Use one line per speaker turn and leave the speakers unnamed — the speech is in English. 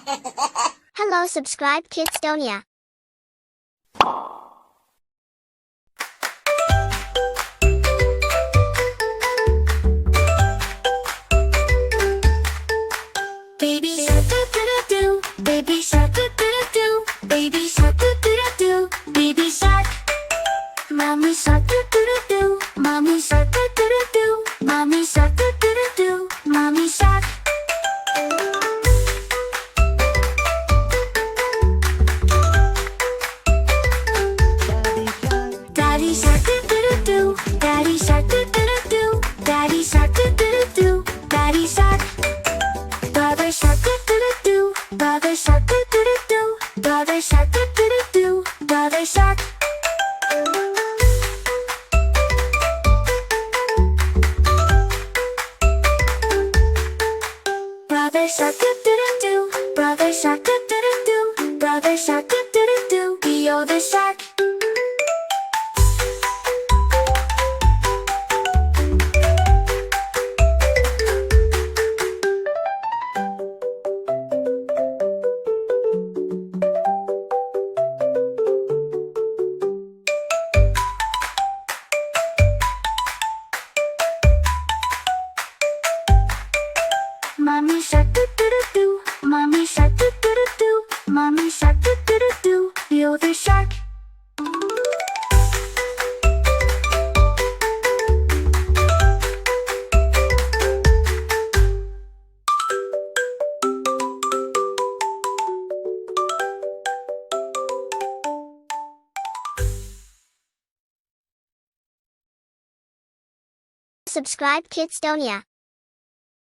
Hello, subscribe Kids Duniya.
Baby shark doo doo doo, baby shark doo doo doo, baby shark doo doo doo, baby shark. Mommy shark doo doo doo, mommy shark doo doo doo, mommy shark doo doo doo, mommy shark. Daddy shark doo doo doo, daddy shark doo doo doo, daddy shark doo doo doo, daddy shark. Brother shark doo doo doo, brother shark doo doo doo, brother shark doo doo doo, brother shark. Brother shark doo doo doo, brother shark doo doo doo, brother shark doo doo doo, Leo the shark. Mommy shark doo doo doo, mommy shark doo doo doo, mommy shark doo doo doo, Leo the shark.
Subscribe Kids Duniya.